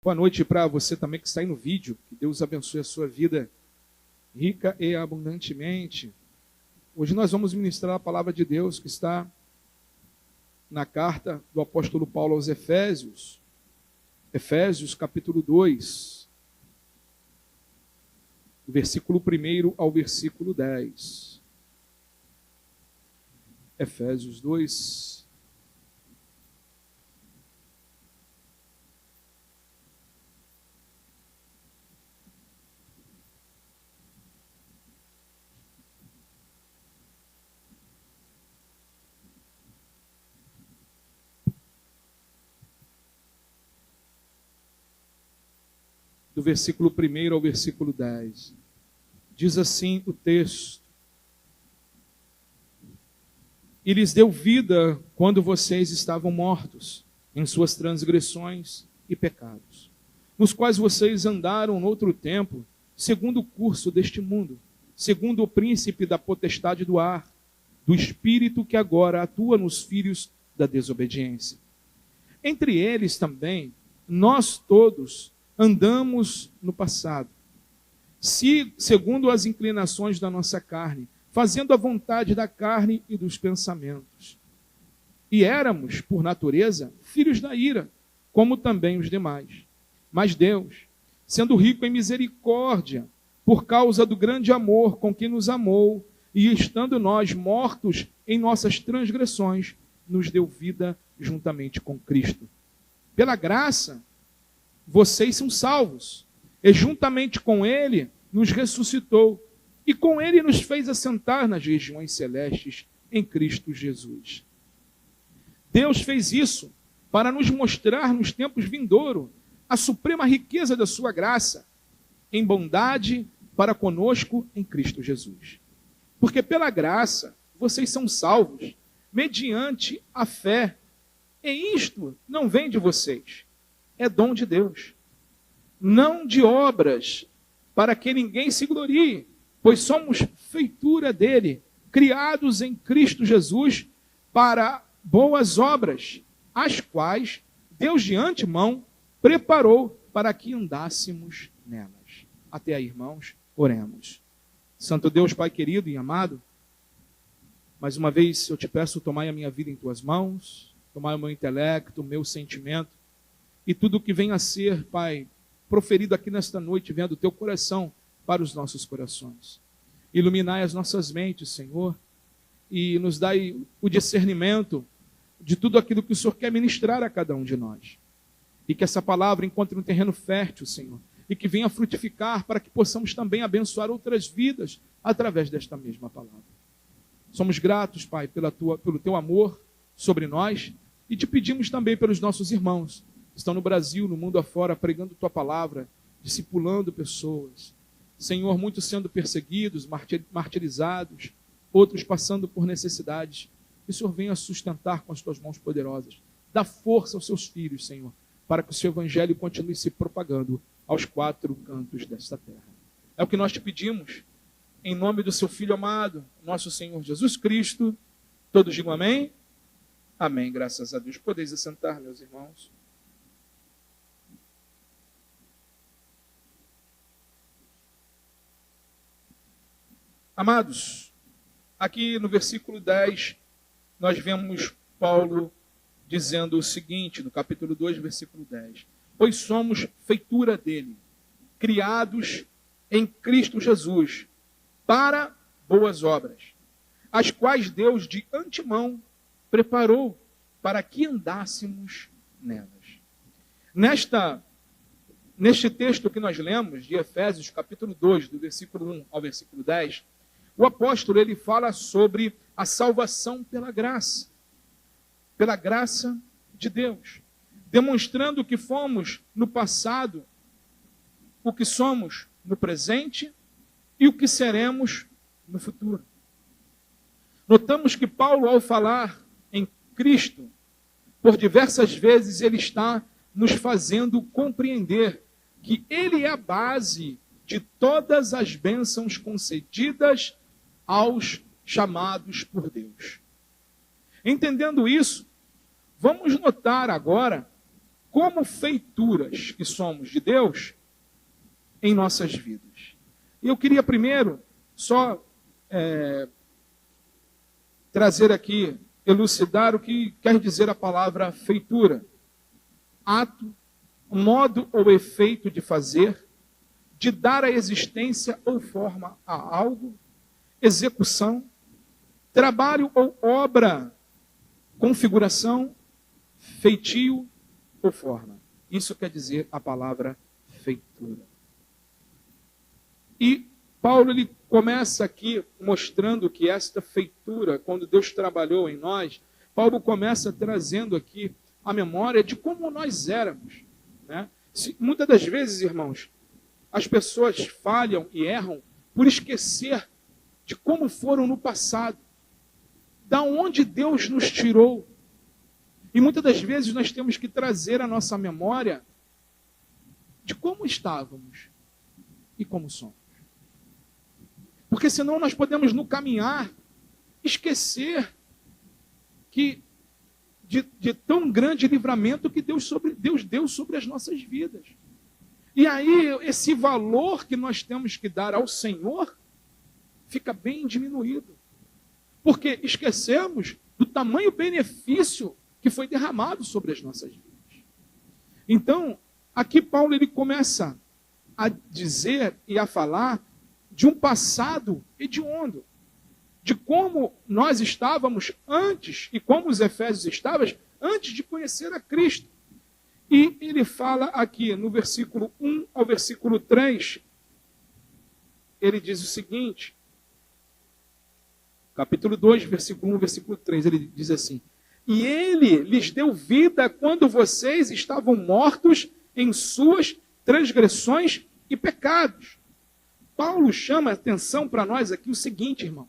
Boa noite para você também que está aí no vídeo. Que Deus abençoe a sua vida rica e abundantemente. Hoje nós vamos ministrar a palavra de Deus que está na carta do apóstolo Paulo aos Efésios. Efésios capítulo 2, do versículo 1 ao versículo 10. Efésios 2. Do versículo 1 ao versículo 10. Diz assim o texto: E lhes deu vida quando vocês estavam mortos em suas transgressões e pecados, nos quais vocês andaram noutro tempo, segundo o curso deste mundo, segundo o príncipe da potestade do ar, do espírito que agora atua nos filhos da desobediência. Entre eles também, nós todos andamos no passado, segundo as inclinações da nossa carne, fazendo a vontade da carne e dos pensamentos. E éramos, por natureza, filhos da ira, como também os demais. Mas Deus, sendo rico em misericórdia, por causa do grande amor com que nos amou, e estando nós mortos em nossas transgressões, nos deu vida juntamente com Cristo. Pela graça, vocês são salvos, e juntamente com Ele nos ressuscitou, e com Ele nos fez assentar nas regiões celestes em Cristo Jesus. Deus fez isso para nos mostrar nos tempos vindouros a suprema riqueza da sua graça, em bondade para conosco em Cristo Jesus. Porque pela graça vocês são salvos, mediante a fé, e isto não vem de vocês. É dom de Deus, não de obras, para que ninguém se glorie, pois somos feitura dele, criados em Cristo Jesus para boas obras, as quais Deus de antemão preparou para que andássemos nelas. Até aí, irmãos, oremos. Santo Deus, Pai querido e amado, mais uma vez eu te peço, tomai a minha vida em tuas mãos, tomai o meu intelecto, o meu sentimento, e tudo o que venha a ser, Pai, proferido aqui nesta noite, vendo o teu coração para os nossos corações. Iluminai as nossas mentes, Senhor, e nos dai o discernimento de tudo aquilo que o Senhor quer ministrar a cada um de nós. E que essa palavra encontre um terreno fértil, Senhor, e que venha frutificar para que possamos também abençoar outras vidas através desta mesma palavra. Somos gratos, Pai, pelo teu amor sobre nós, e te pedimos também pelos nossos irmãos que estão no Brasil, no mundo afora, pregando tua palavra, discipulando pessoas. Senhor, muitos sendo perseguidos, martirizados, outros passando por necessidades. Que o Senhor venha sustentar com as tuas mãos poderosas. Dá força aos seus filhos, Senhor, para que o seu evangelho continue se propagando aos quatro cantos desta terra. É o que nós te pedimos, em nome do seu Filho amado, nosso Senhor Jesus Cristo. Todos digam amém? Amém, graças a Deus. Podeis assentar, meus irmãos. Amados, aqui no versículo 10, nós vemos Paulo dizendo o seguinte, no capítulo 2, versículo 10. Pois somos feitura dele, criados em Cristo Jesus, para boas obras, as quais Deus de antemão preparou para que andássemos nelas. Neste texto que nós lemos, de Efésios, capítulo 2, do versículo 1 ao versículo 10, o apóstolo ele fala sobre a salvação pela graça de Deus, demonstrando que fomos no passado, o que somos no presente e o que seremos no futuro. Notamos que Paulo, ao falar em Cristo, por diversas vezes ele está nos fazendo compreender que ele é a base de todas as bênçãos concedidas aos chamados por Deus. Entendendo isso, vamos notar agora como feituras que somos de Deus em nossas vidas. E eu queria primeiro só trazer aqui, elucidar o que quer dizer a palavra feitura. Ato, modo ou efeito de fazer, de dar a existência ou forma a algo, execução, trabalho ou obra, configuração, feitio ou forma. Isso quer dizer a palavra feitura. E Paulo ele começa aqui mostrando que esta feitura, quando Deus trabalhou em nós, Paulo começa trazendo aqui a memória de como nós éramos. Né? Muitas das vezes, irmãos, as pessoas falham e erram por esquecer de como foram no passado, da onde Deus nos tirou. E muitas das vezes nós temos que trazer à nossa memória de como estávamos e como somos. Porque senão nós podemos no caminhar esquecer que de tão grande livramento que Deus deu sobre as nossas vidas. E aí esse valor que nós temos que dar ao Senhor fica bem diminuído. Porque esquecemos do tamanho benefício que foi derramado sobre as nossas vidas. Então, aqui Paulo ele começa a dizer e a falar de um passado hediondo, de como nós estávamos antes e como os efésios estavam antes de conhecer a Cristo. E ele fala aqui no versículo 1 ao versículo 3, ele diz o seguinte, capítulo 2, versículo 1, versículo 3, ele diz assim: e ele lhes deu vida quando vocês estavam mortos em suas transgressões e pecados. Paulo chama a atenção para nós aqui o seguinte, irmãos.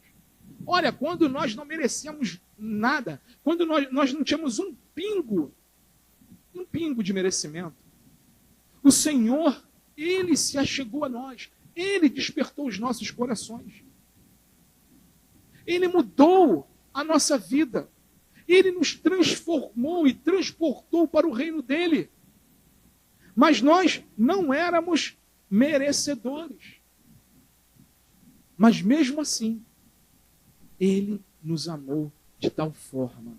Olha, quando nós não merecíamos nada, quando nós não tínhamos um pingo de merecimento, o Senhor, Ele se achegou a nós, Ele despertou os nossos corações. Ele mudou a nossa vida. Ele nos transformou e transportou para o reino dele. Mas nós não éramos merecedores. Mas mesmo assim, Ele nos amou de tal forma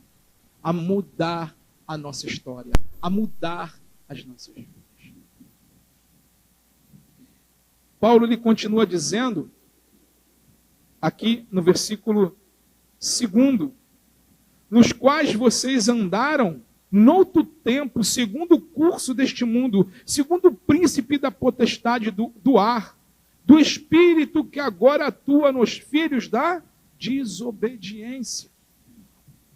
a mudar a nossa história, a mudar as nossas vidas. Paulo ele continua dizendo, aqui no versículo 2, nos quais vocês andaram noutro tempo, segundo o curso deste mundo, segundo o príncipe da potestade do ar, do espírito que agora atua nos filhos da desobediência.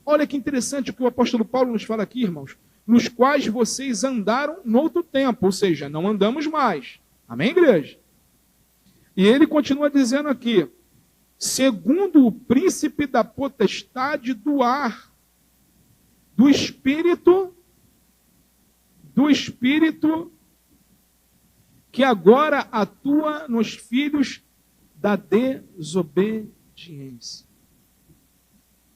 Olha que interessante o que o apóstolo Paulo nos fala aqui, irmãos. Nos quais vocês andaram noutro tempo, ou seja, não andamos mais. Amém, igreja? E ele continua dizendo aqui, segundo o príncipe da potestade do ar, do espírito que agora atua nos filhos da desobediência.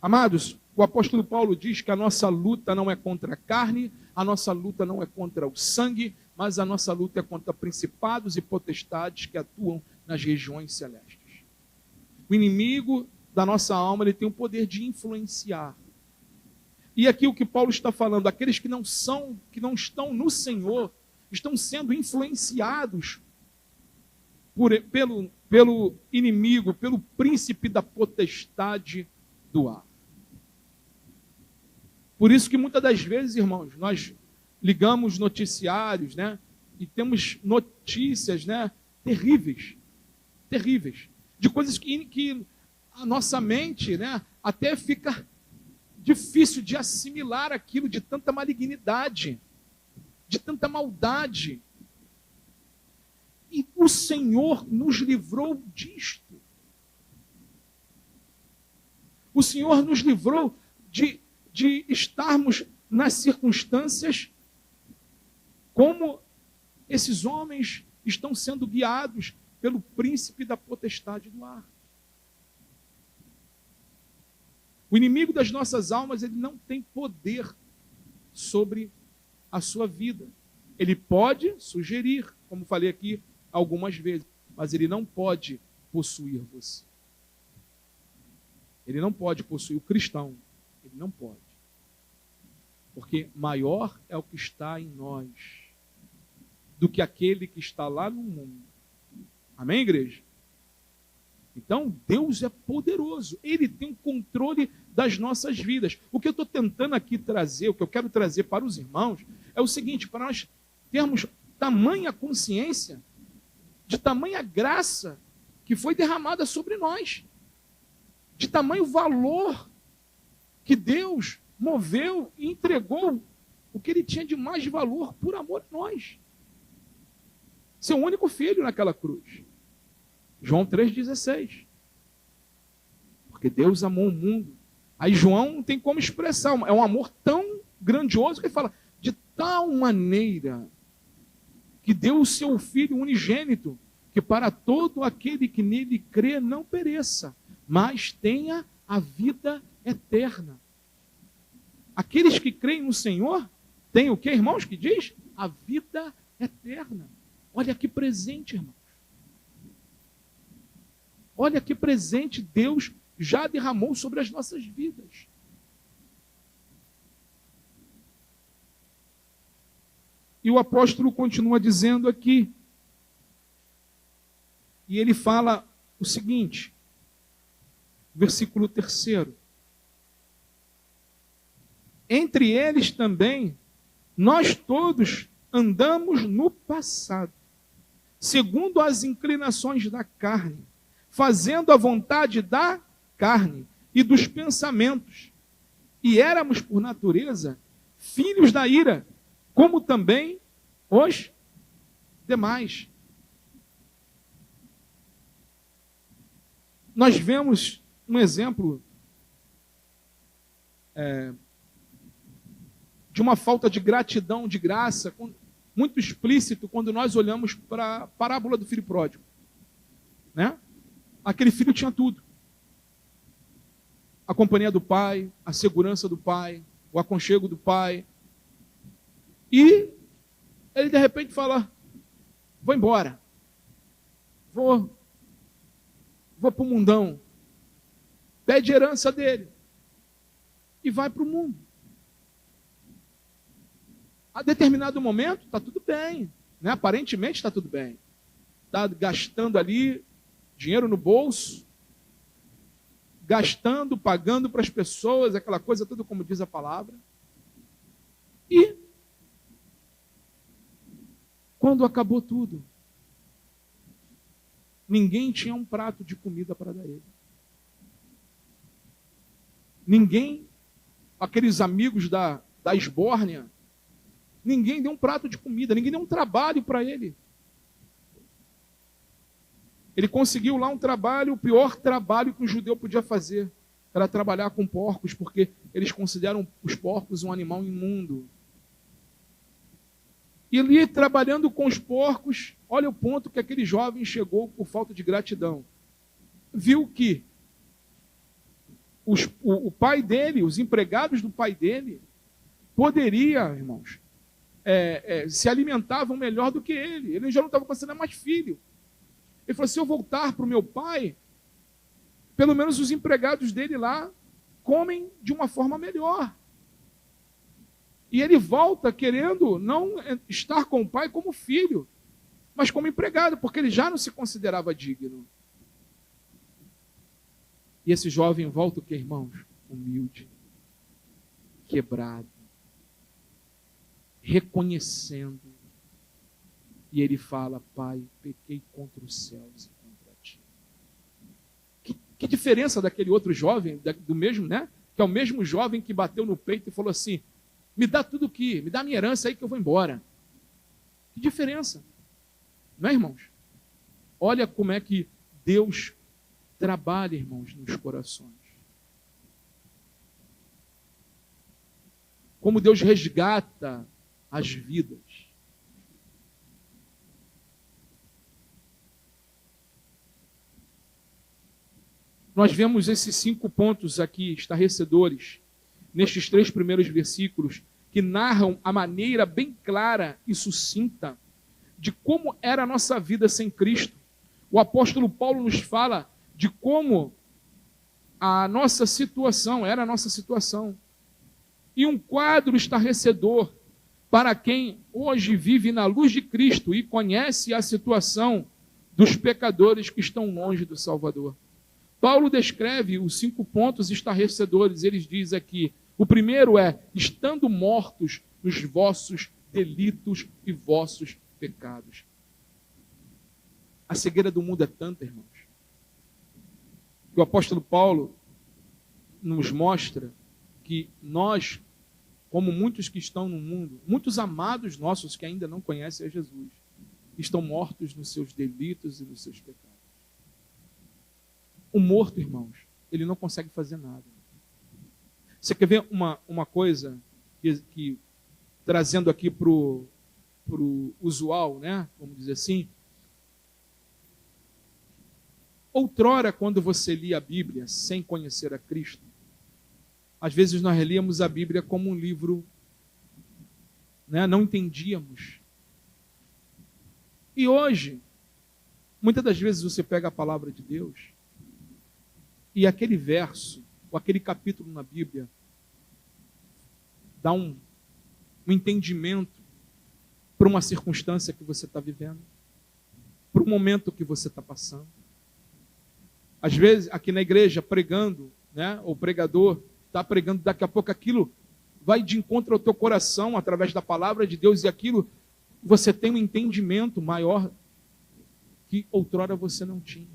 Amados, o apóstolo Paulo diz que a nossa luta não é contra a carne, a nossa luta não é contra o sangue, mas a nossa luta é contra principados e potestades que atuam nas regiões celestes. O inimigo da nossa alma ele tem o poder de influenciar. E aqui o que Paulo está falando, aqueles que não estão no Senhor, estão sendo influenciados pelo inimigo, pelo príncipe da potestade do ar. Por isso que muitas das vezes, irmãos, nós ligamos noticiários, né? E temos notícias, né? Terríveis, de coisas que a nossa mente, né? Até fica difícil de assimilar aquilo, de tanta malignidade, de tanta maldade. E o Senhor nos livrou disto. O Senhor nos livrou de estarmos nas circunstâncias como esses homens estão sendo guiados pelo príncipe da potestade do ar. O inimigo das nossas almas, ele não tem poder sobre a sua vida. Ele pode sugerir, como falei aqui algumas vezes, mas ele não pode possuir você. Ele não pode possuir o cristão. Ele não pode. Porque maior é o que está em nós do que aquele que está lá no mundo. Amém, igreja? Então, Deus é poderoso. Ele tem o controle das nossas vidas. O que eu estou tentando aqui trazer, o que eu quero trazer para os irmãos, é o seguinte, para nós termos tamanha consciência, de tamanha graça que foi derramada sobre nós, de tamanho valor que Deus moveu e entregou o que ele tinha de mais valor por amor a nós. Seu único filho naquela cruz. João 3,16. Porque Deus amou o mundo. Aí João não tem como expressar. É um amor tão grandioso que ele fala, de tal maneira que deu o seu Filho unigênito, que para todo aquele que nele crê não pereça, mas tenha a vida eterna. Aqueles que creem no Senhor têm o que, irmãos, que diz? A vida eterna. Olha que presente, irmãos. Olha que presente Deus já derramou sobre as nossas vidas. E o apóstolo continua dizendo aqui, e ele fala o seguinte, versículo 3. Entre eles também, nós todos andamos no passado, segundo as inclinações da carne, fazendo a vontade da carne e dos pensamentos. E éramos, por natureza, filhos da ira, como também os demais. Nós vemos um exemplo de uma falta de gratidão, de graça, muito explícito quando nós olhamos para a parábola do filho pródigo. Né? Aquele filho tinha tudo. A companhia do pai, a segurança do pai, o aconchego do pai. E ele de repente fala, vou embora. Vou para o mundão. Pede herança dele. E vai para o mundo. A determinado momento, está tudo bem. Né? Aparentemente está tudo bem. Está gastando ali dinheiro no bolso. Gastando, pagando para as pessoas, aquela coisa tudo como diz a palavra. E quando acabou tudo, ninguém tinha um prato de comida para dar a ele. Ninguém, aqueles amigos da esbórnia, ninguém deu um prato de comida, ninguém deu um trabalho para ele. Ele conseguiu lá um trabalho, o pior trabalho que um judeu podia fazer, era trabalhar com porcos, porque eles consideram os porcos um animal imundo. E ali, trabalhando com os porcos, olha o ponto que aquele jovem chegou por falta de gratidão. Viu que o pai dele, os empregados do pai dele, poderia, irmãos, se alimentavam melhor do que ele. Ele já não estava considerando mais filho. Ele falou, se eu voltar para o meu pai, pelo menos os empregados dele lá comem de uma forma melhor. E ele volta querendo não estar com o pai como filho, mas como empregado, porque ele já não se considerava digno. E esse jovem volta o que, irmãos? Humilde, quebrado, reconhecendo. E ele fala, pai, pequei contra os céus e contra ti. Que diferença daquele outro jovem, do mesmo, né? Que é o mesmo jovem que bateu no peito e falou assim, me dá tudo aqui, me dá minha herança aí que eu vou embora. Que diferença. Não é, irmãos? Olha como é que Deus trabalha, irmãos, nos corações. Como Deus resgata as vidas. Nós vemos esses 5 pontos aqui, estarrecedores, nestes 3 primeiros versículos, que narram a maneira bem clara e sucinta de como era a nossa vida sem Cristo. O apóstolo Paulo nos fala de como a nossa situação era a nossa situação. E um quadro estarrecedor para quem hoje vive na luz de Cristo e conhece a situação dos pecadores que estão longe do Salvador. Paulo descreve os 5 pontos estarrecedores. Ele diz aqui, o primeiro é, estando mortos nos vossos delitos e vossos pecados. A cegueira do mundo é tanta, irmãos, que o apóstolo Paulo nos mostra que nós, como muitos que estão no mundo, muitos amados nossos que ainda não conhecem a Jesus, estão mortos nos seus delitos e nos seus pecados. O morto, irmãos, ele não consegue fazer nada. Você quer ver uma coisa que trazendo aqui para o usual, né? Vamos dizer assim. Outrora, quando você lia a Bíblia sem conhecer a Cristo, às vezes nós líamos a Bíblia como um livro, né? Não entendíamos. E hoje, muitas das vezes você pega a palavra de Deus e aquele verso, ou aquele capítulo na Bíblia, dá um entendimento para uma circunstância que você está vivendo, para um momento que você está passando. Às vezes, aqui na igreja, pregando, né, o pregador está pregando, daqui a pouco aquilo vai de encontro ao teu coração, através da palavra de Deus, e aquilo, você tem um entendimento maior que outrora você não tinha.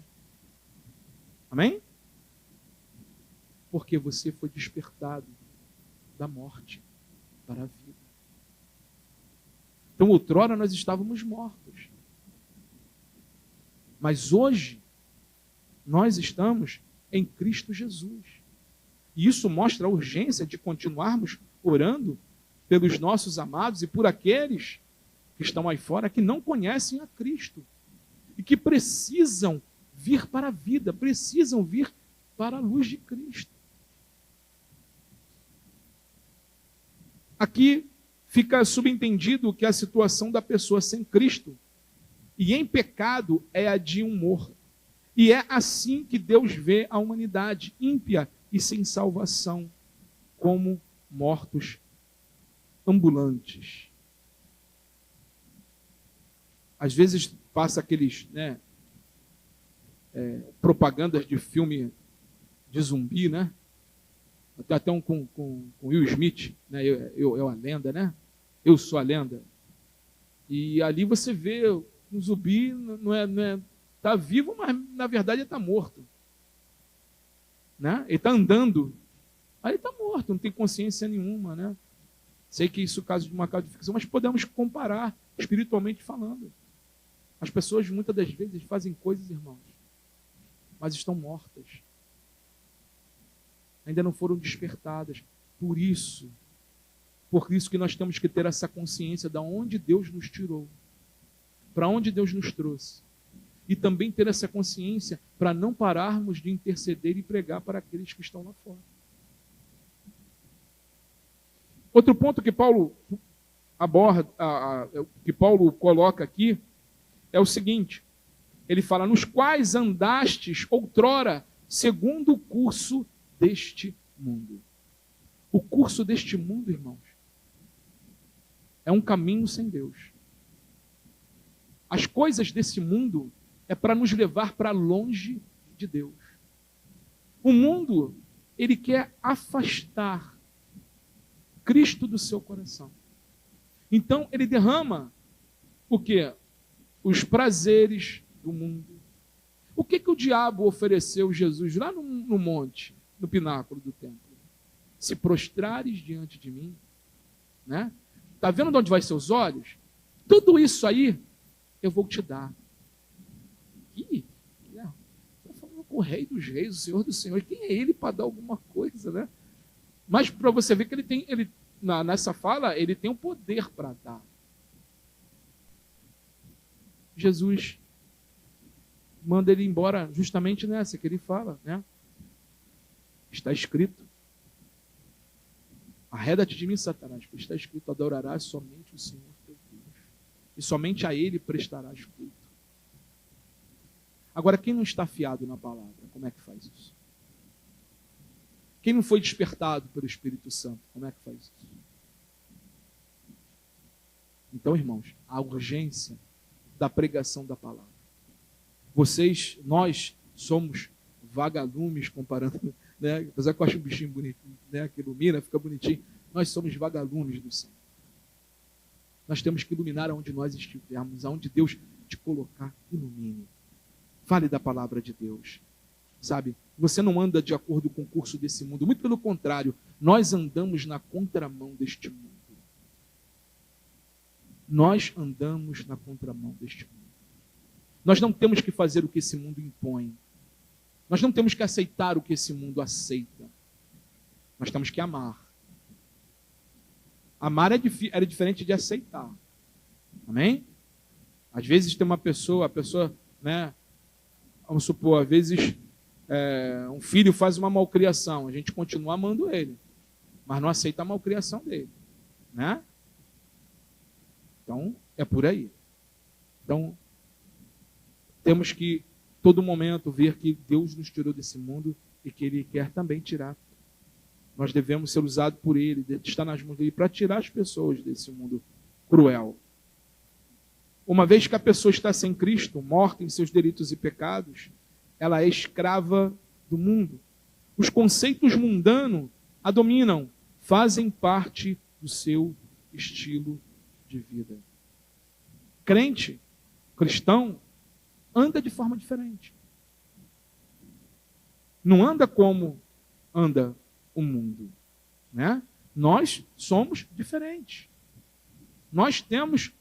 Amém? Porque você foi despertado da morte para a vida. Então, outrora nós estávamos mortos. Mas hoje, nós estamos em Cristo Jesus. E isso mostra a urgência de continuarmos orando pelos nossos amados e por aqueles que estão aí fora que não conhecem a Cristo e que precisam vir para a vida, precisam vir para a luz de Cristo. Aqui fica subentendido que a situação da pessoa sem Cristo e em pecado é a de um morto. E é assim que Deus vê a humanidade, ímpia e sem salvação, como mortos ambulantes. Às vezes passa aqueles, né, propagandas de filme de zumbi, né? Até um com Will Smith, né? Eu a lenda, né? Eu sou a lenda. E ali você vê um zumbi, não é tá vivo, mas na verdade ele está morto. Né? Ele está andando, aí ele está morto, não tem consciência nenhuma. Né? Sei que isso é caso de uma causa de ficção, mas podemos comparar espiritualmente falando. As pessoas muitas das vezes fazem coisas, irmãos, mas estão mortas. Ainda não foram despertadas. Por isso que nós temos que ter essa consciência de onde Deus nos tirou, para onde Deus nos trouxe. E também ter essa consciência para não pararmos de interceder e pregar para aqueles que estão lá fora. Outro ponto que Paulo aborda, que Paulo coloca aqui, é o seguinte: ele fala, nos quais andastes outrora, segundo o curso deste mundo. O curso deste mundo, irmãos, é um caminho sem Deus. As coisas desse mundo é para nos levar para longe de Deus. O mundo, ele quer afastar Cristo do seu coração. Então, ele derrama o quê? Os prazeres do mundo. O que o diabo ofereceu Jesus lá no monte, no pináculo do templo? Se prostrares diante de mim, né? Está vendo de onde vai seus olhos? Tudo isso aí eu vou te dar. Está falando com o Rei dos Reis, o Senhor dos Senhores. Quem é ele para dar alguma coisa, né? Mas para você ver que nessa fala, ele tem o poder para dar. Jesus manda ele embora justamente nessa que ele fala, né? Está escrito. Arreda-te de mim, Satanás, pois está escrito: adorarás somente o Senhor teu Deus, e somente a Ele prestarás culto. Agora, quem não está afiado na palavra, como é que faz isso? Quem não foi despertado pelo Espírito Santo, como é que faz isso? Então, irmãos, a urgência da pregação da palavra. Nós somos vagalumes, comparando, né? Apesar que eu acho um bichinho bonito, né? Que ilumina, fica bonitinho. Nós somos vagalumes do céu. Nós temos que iluminar aonde nós estivermos, aonde Deus te colocar, ilumine. Fale da palavra de Deus. Sabe? Você não anda de acordo com o curso desse mundo. Muito pelo contrário, nós andamos na contramão deste mundo. Nós andamos na contramão deste mundo. Nós não temos que fazer o que esse mundo impõe. Nós não temos que aceitar o que esse mundo aceita. Nós temos que amar. Amar é diferente de aceitar. Amém? Às vezes tem a pessoa, né? Vamos supor, às vezes um filho faz uma malcriação, a gente continua amando ele, mas não aceita a malcriação dele, né? Então, é por aí. Então, temos que, todo momento, ver que Deus nos tirou desse mundo e que Ele quer também tirar. Nós devemos ser usados por Ele, estar nas mãos dEle, para tirar as pessoas desse mundo cruel. Uma vez que a pessoa está sem Cristo, morta em seus delitos e pecados, ela é escrava do mundo. Os conceitos mundanos a dominam, fazem parte do seu estilo de vida. Crente, cristão, anda de forma diferente. Não anda como anda o mundo, né? Nós somos diferentes. Nós temos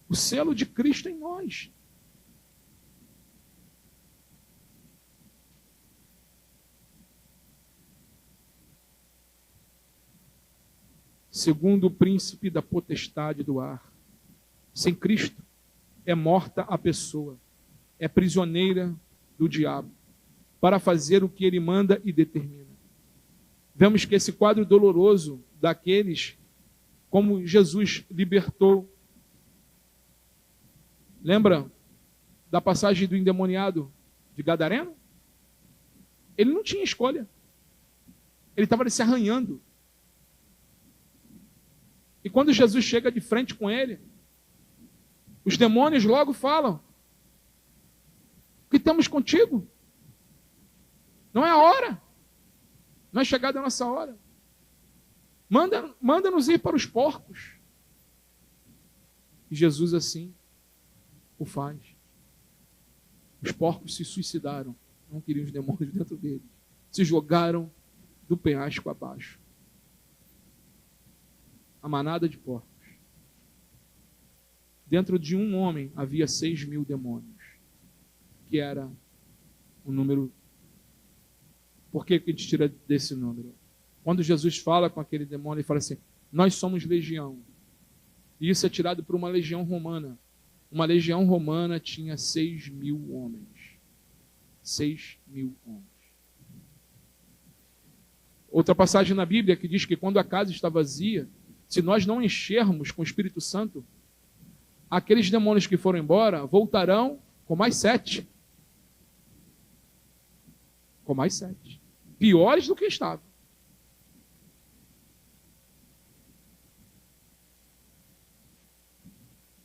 o selo de Cristo em nós. Segundo o príncipe da potestade do ar, sem Cristo é morta a pessoa, é prisioneira do diabo, para fazer o que ele manda e determina. Vemos que esse quadro doloroso daqueles, como Jesus libertou. Lembra da passagem do endemoniado de Gadareno? Ele não tinha escolha. Ele estava ali se arranhando. E quando Jesus chega de frente com ele, os demônios logo falam: o que temos contigo? Não é a hora. Não é chegada a nossa hora. Manda-nos ir para os porcos. E Jesus assim o faz. Os porcos se suicidaram. Não queriam os demônios dentro deles. Se jogaram do penhasco abaixo. A manada de porcos. Dentro de um homem havia 6.000 demônios. Que era o número. Por que a gente tira desse número? Quando Jesus fala com aquele demônio, ele fala assim: nós somos legião. E isso é tirado por uma legião romana. Uma legião romana tinha 6.000 homens. 6.000 homens. Outra passagem na Bíblia que diz que quando a casa está vazia, se nós não enchermos com o Espírito Santo, aqueles demônios que foram embora voltarão com mais 7. Com mais 7. Piores do que estavam.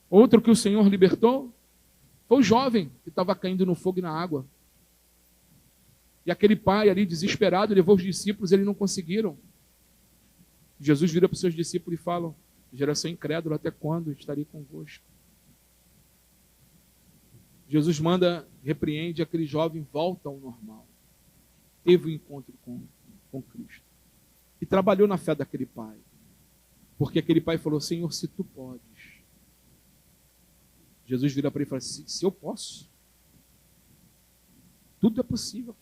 Outro que o Senhor libertou foi o jovem que estava caindo no fogo e na água. E aquele pai ali desesperado levou os discípulos, eles não conseguiram. Jesus vira para os seus discípulos e fala: geração incrédula, até quando estarei convosco? Jesus repreende aquele jovem, volta ao normal. Teve um encontro com Cristo. E trabalhou na fé daquele pai. Porque aquele pai falou: Senhor, se tu podes. Jesus vira para ele e fala assim: se eu posso, tudo é possível.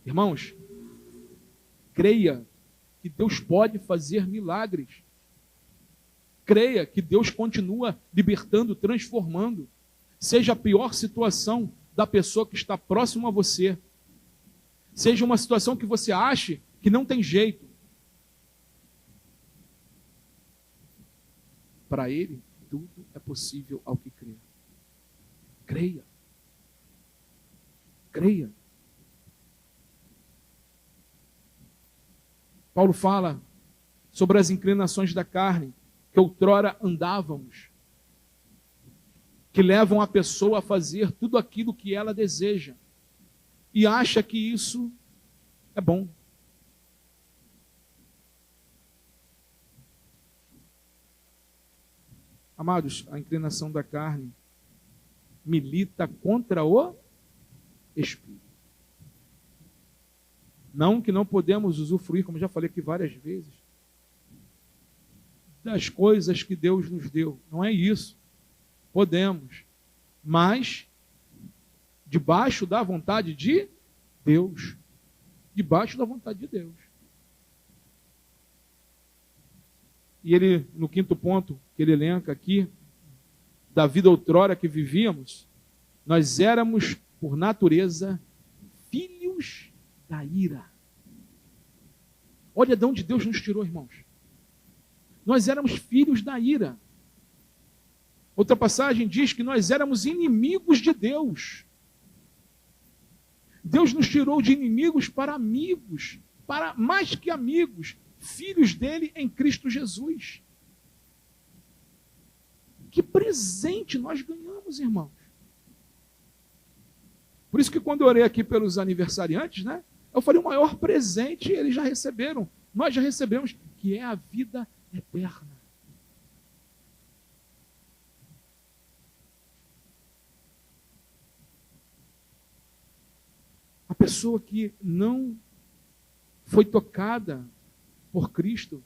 Irmãos, creia que Deus pode fazer milagres. Creia que Deus continua libertando, transformando. Seja a pior situação da pessoa que está próximo a você. seja uma situação que você ache que não tem jeito. Para Ele, tudo é possível ao que crê. Creia. Creia. Paulo fala sobre as inclinações da carne, que outrora andávamos, que levam a pessoa a fazer tudo aquilo que ela deseja e acha que isso é bom. Amados, a inclinação da carne milita contra o Espírito. Não que não podemos usufruir, como já falei aqui várias vezes, das coisas que Deus nos deu. Não é isso. Podemos. Mas debaixo da vontade de Deus. Debaixo da vontade de Deus. E ele, no quinto ponto que ele elenca aqui, da vida outrora que vivíamos, nós éramos, por natureza, filhos da ira. Olha de onde Deus nos tirou, irmãos. Nós éramos filhos da ira. Outra passagem diz que nós éramos inimigos de Deus. Deus nos tirou de inimigos para amigos, para mais que amigos, filhos dele em Cristo Jesus. Que presente nós ganhamos, irmãos. Por isso que quando eu orei aqui pelos aniversariantes, né, eu falei, o maior presente eles já receberam, nós já recebemos, que é a vida eterna. A pessoa que não foi tocada por Cristo,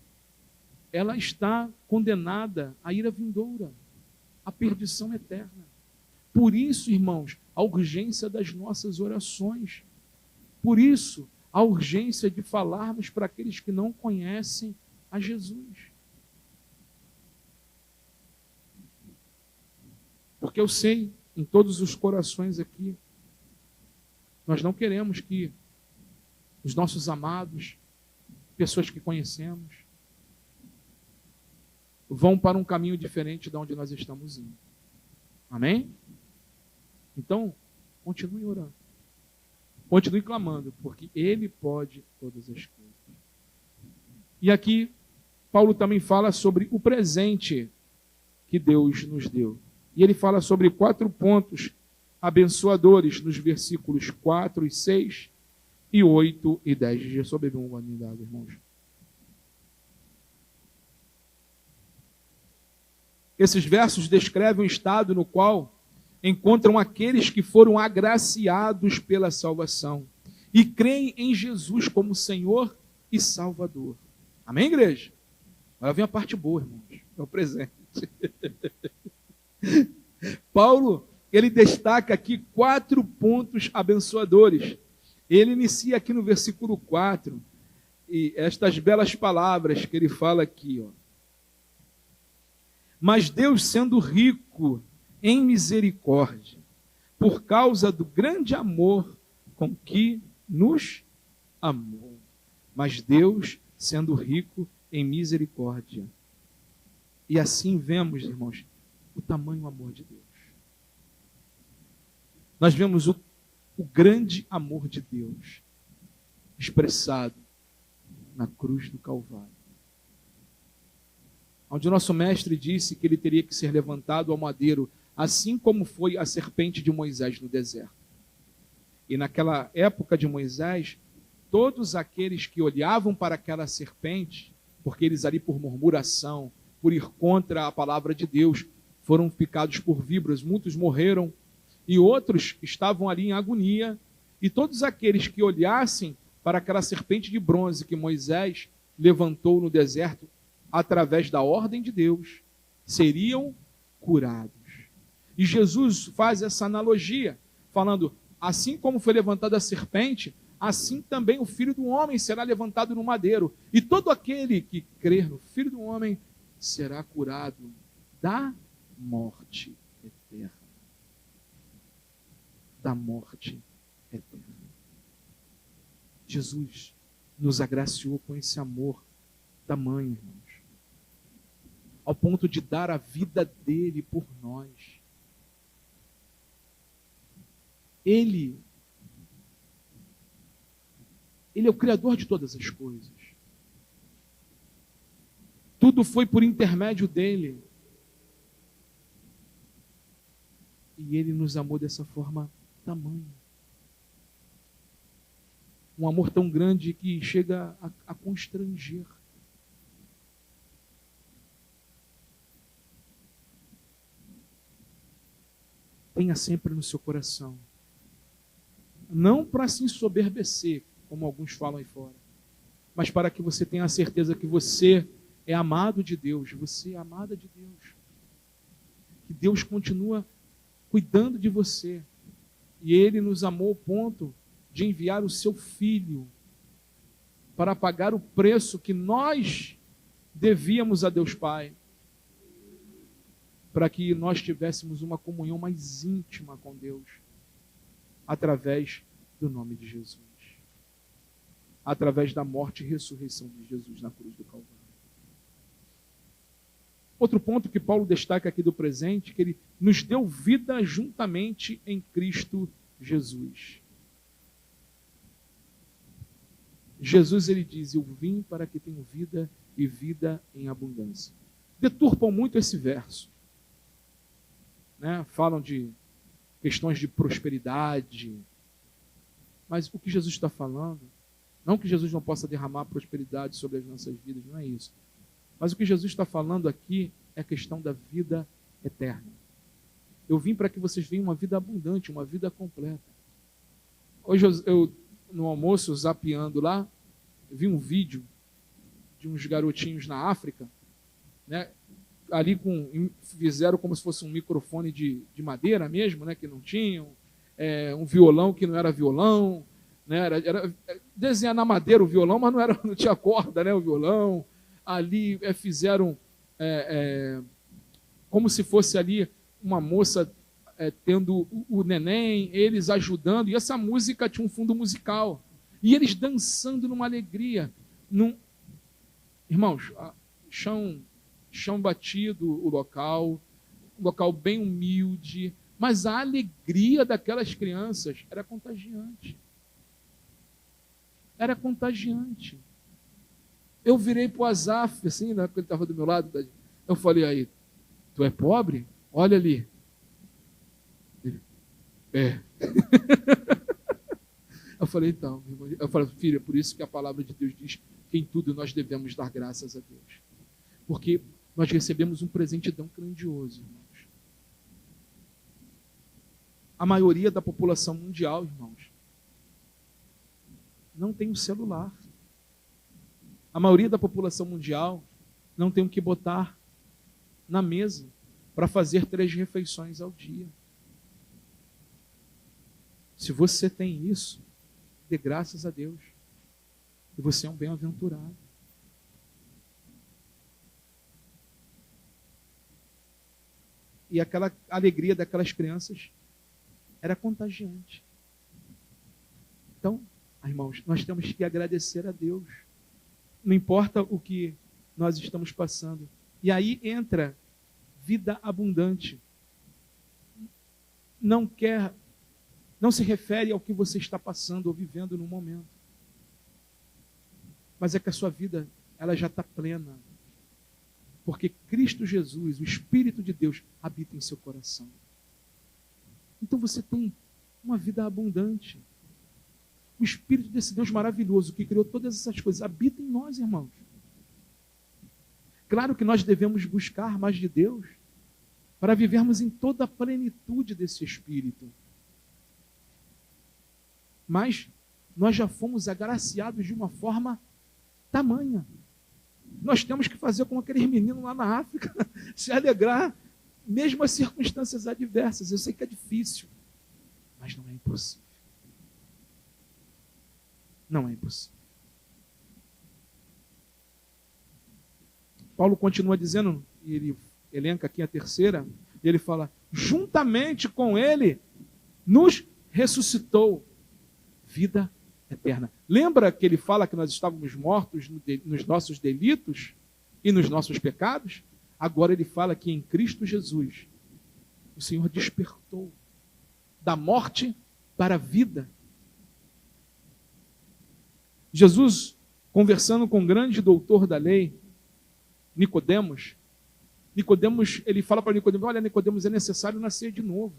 ela está condenada à ira vindoura, à perdição eterna. Por isso, irmãos, a urgência das nossas orações. Por isso, a urgência de falarmos para aqueles que não conhecem a Jesus. Porque eu sei, em todos os corações aqui, nós não queremos que os nossos amados, pessoas que conhecemos, vão para um caminho diferente de onde nós estamos indo. Amém? Então, continue orando. Continue clamando, porque Ele pode todas as coisas. E aqui, Paulo também fala sobre o presente que Deus nos deu. E ele fala sobre 4 pontos abençoadores nos versículos 4 e 6 e 8 e 10. Deixa eu só beber um golinho d'água, irmãos. Esses versos descrevem um estado no qual encontram aqueles que foram agraciados pela salvação e creem em Jesus como Senhor e Salvador. Amém, igreja? Agora vem a parte boa, irmãos. É o presente. Paulo, ele destaca aqui 4 pontos abençoadores. Ele inicia aqui no versículo 4, e estas belas palavras que ele fala aqui, ó. Mas Deus, sendo rico em misericórdia, por causa do grande amor com que nos amou. Mas Deus, sendo rico em misericórdia. E assim vemos, irmãos, o tamanho amor de Deus. Nós vemos o grande amor de Deus expressado na cruz do Calvário, onde o nosso mestre disse que ele teria que ser levantado ao madeiro, assim como foi a serpente de Moisés no deserto. E naquela época de Moisés, todos aqueles que olhavam para aquela serpente, porque eles ali por murmuração, por ir contra a palavra de Deus, foram picados por víboras, muitos morreram, e outros estavam ali em agonia, e todos aqueles que olhassem para aquela serpente de bronze que Moisés levantou no deserto, através da ordem de Deus, seriam curados. E Jesus faz essa analogia, falando, assim como foi levantada a serpente, assim também o Filho do Homem será levantado no madeiro. E todo aquele que crer no Filho do Homem será curado da morte eterna. Da morte eterna. Jesus nos agraciou com esse amor tamanho, irmãos, ao ponto de dar a vida dele por nós. Ele é o Criador de todas as coisas. Tudo foi por intermédio dele. E ele nos amou dessa forma tamanha. Um amor tão grande que chega a constranger. Tenha sempre no seu coração. Não para se ensoberbecer, como alguns falam aí fora, mas para que você tenha a certeza que você é amado de Deus, você é amada de Deus. Que Deus continua cuidando de você. E Ele nos amou ao ponto de enviar o seu Filho para pagar o preço que nós devíamos a Deus Pai, para que nós tivéssemos uma comunhão mais íntima com Deus, através do nome de Jesus, através da morte e ressurreição de Jesus na cruz do Calvário. Outro ponto que Paulo destaca aqui do presente, que ele nos deu vida juntamente em Cristo Jesus. Jesus, ele diz, eu vim para que tenham vida e vida em abundância. Deturpam muito esse verso. Né? Falam de questões de prosperidade. Mas o que Jesus está falando, não que Jesus não possa derramar prosperidade sobre as nossas vidas, não é isso. Mas o que Jesus está falando aqui é a questão da vida eterna. Eu vim para que vocês tenham uma vida abundante, uma vida completa. Hoje eu no almoço, zapeando lá, vi um vídeo de uns garotinhos na África, né? Ali fizeram como se fosse um microfone de madeira mesmo, né? Que não tinham, um violão que não era violão, né? Era desenhar na madeira o violão, mas não tinha corda, né? O violão. Ali fizeram como se fosse ali uma moça tendo o neném, eles ajudando, e essa música tinha um fundo musical, e eles dançando numa alegria. Irmãos, chão batido o local bem humilde, mas a alegria daquelas crianças era contagiante. Era contagiante. Eu virei para o Azaf, assim, né, porque ele estava do meu lado, eu falei, aí, tu é pobre? Olha ali. Ele, Eu falei, então, eu falei, filha, é por isso que a palavra de Deus diz que em tudo nós devemos dar graças a Deus. Porque nós recebemos um presente tão grandioso, irmãos. A maioria da população mundial, irmãos, não tem um celular. A maioria da população mundial não tem o que botar na mesa para fazer 3 refeições ao dia. Se você tem isso, dê graças a Deus. E você é um bem-aventurado. E aquela alegria daquelas crianças era contagiante. Então, irmãos, nós temos que agradecer a Deus. Não importa o que nós estamos passando. E aí entra vida abundante. Não se refere ao que você está passando ou vivendo no momento. Mas é que a sua vida, ela já está plena. Porque Cristo Jesus, o Espírito de Deus, habita em seu coração. Então você tem uma vida abundante. O Espírito desse Deus maravilhoso, que criou todas essas coisas, habita em nós, irmãos. Claro que nós devemos buscar mais de Deus, para vivermos em toda a plenitude desse Espírito. Mas nós já fomos agraciados de uma forma tamanha. Nós temos que fazer como aqueles meninos lá na África, se alegrar, mesmo as circunstâncias adversas. Eu sei que é difícil, mas não é impossível. Não é impossível. Paulo continua dizendo, e ele elenca aqui a terceira, e ele fala, juntamente com ele, nos ressuscitou vida eterna. Lembra que ele fala que nós estávamos mortos nos nossos delitos e nos nossos pecados? Agora ele fala que em Cristo Jesus o Senhor despertou da morte para a vida. Jesus, conversando com o grande doutor da lei, Nicodemos, ele fala para Nicodemos: olha, Nicodemos, é necessário nascer de novo.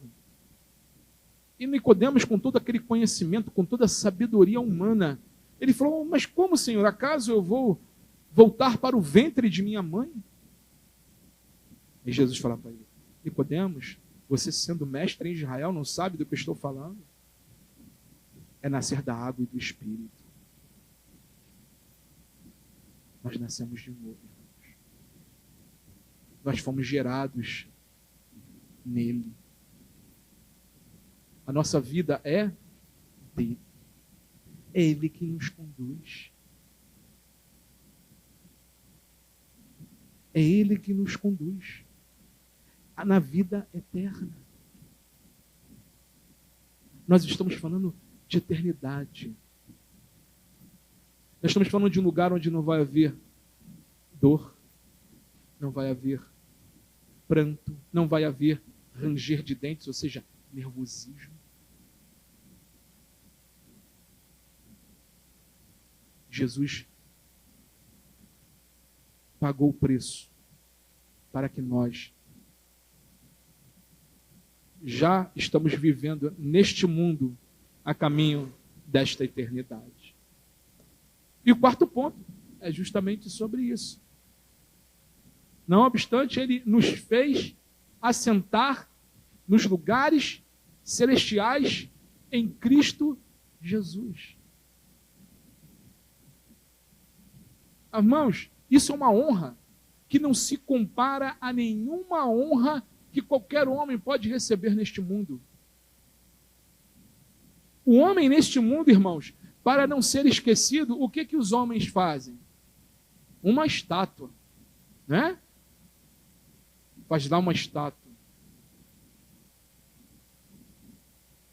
E Nicodemos, com todo aquele conhecimento, com toda a sabedoria humana, ele falou: mas como, Senhor? Acaso eu vou voltar para o ventre de minha mãe? E Jesus fala para ele: Nicodemos, você sendo mestre em Israel, não sabe do que eu estou falando? É nascer da água e do Espírito. Nós nascemos de novo, irmãos. Nós fomos gerados nele. A nossa vida é dele. É ele que nos conduz. É ele que nos conduz na vida eterna. Nós estamos falando de eternidade. Nós estamos falando de um lugar onde não vai haver dor, não vai haver pranto, não vai haver ranger de dentes, ou seja, nervosismo. Jesus pagou o preço para que nós já estamos vivendo neste mundo a caminho desta eternidade. E o quarto ponto é justamente sobre isso. Não obstante, ele nos fez assentar nos lugares celestiais em Cristo Jesus. Irmãos, isso é uma honra que não se compara a nenhuma honra que qualquer homem pode receber neste mundo. O homem neste mundo, irmãos, para não ser esquecido, o que os homens fazem? Uma estátua, né? Faz lá uma estátua.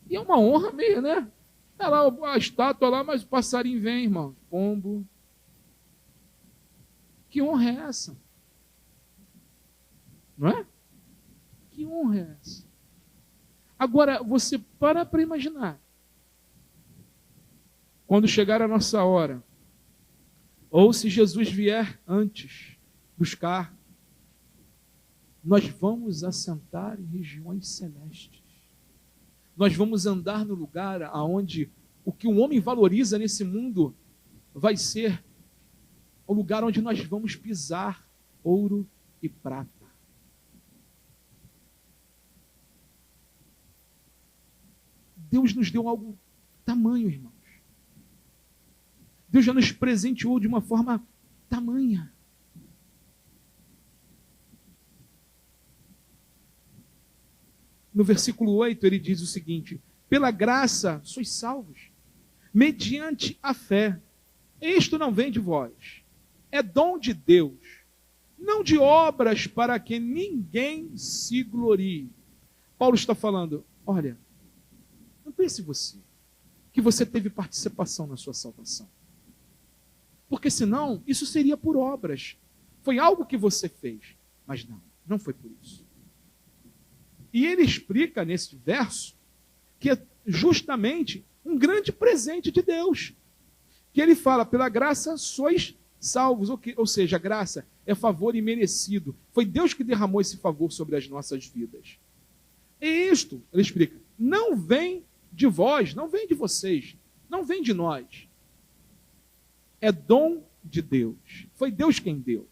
E é uma honra meio, né? É lá a estátua lá, mas o passarinho vem, irmão. Pombo. Que honra é essa? Não é? Que honra é essa? Agora, você para imaginar. Quando chegar a nossa hora, ou se Jesus vier antes buscar, nós vamos assentar em regiões celestes. Nós vamos andar no lugar aonde o que o homem valoriza nesse mundo vai ser o lugar onde nós vamos pisar ouro e prata. Deus nos deu algo tamanho, irmãos. Deus já nos presenteou de uma forma tamanha. No versículo 8 ele diz o seguinte: pela graça sois salvos, mediante a fé. Isto não vem de vós, é dom de Deus, não de obras para que ninguém se glorie. Paulo está falando: olha, não pense você, que você teve participação na sua salvação. Porque senão, isso seria por obras. Foi algo que você fez. Mas não foi por isso. E ele explica nesse verso que é justamente um grande presente de Deus. Que ele fala: pela graça sois salvos. Ou seja, a graça é favor imerecido. Foi Deus que derramou esse favor sobre as nossas vidas. E isto, ele explica, não vem de vós, não vem de vocês, não vem de nós. É dom de Deus. Foi Deus quem deu.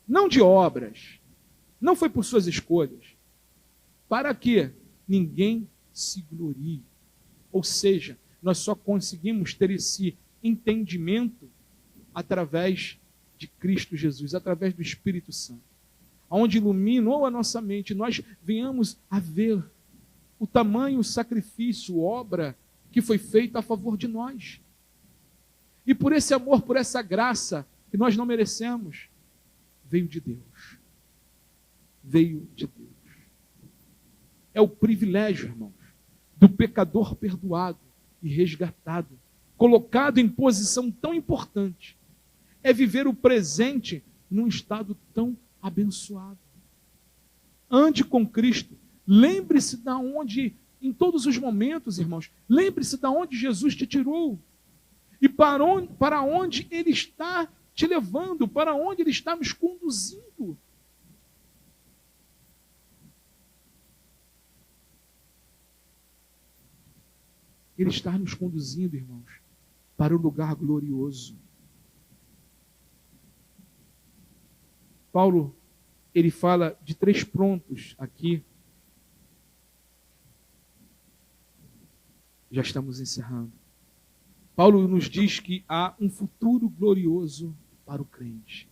Não de obras. Não foi por suas escolhas. Para que ninguém se glorie. Ou seja, nós só conseguimos ter esse entendimento através de Cristo Jesus, através do Espírito Santo. Onde iluminou a nossa mente, nós venhamos a ver o tamanho, sacrifício, obra que foi feita a favor de nós. E por esse amor, por essa graça que nós não merecemos, veio de Deus. Veio de Deus. É o privilégio, irmãos, do pecador perdoado e resgatado colocado em posição tão importante, é viver o presente num estado tão abençoado. Ande com Cristo. Lembre-se de onde, em todos os momentos, irmãos, lembre-se de onde Jesus te tirou. E para onde Ele está te levando, para onde Ele está nos conduzindo. Ele está nos conduzindo, irmãos, para o lugar glorioso. Paulo, ele fala de 3 pontos aqui. Já estamos encerrando. Paulo nos diz que há um futuro glorioso para o crente.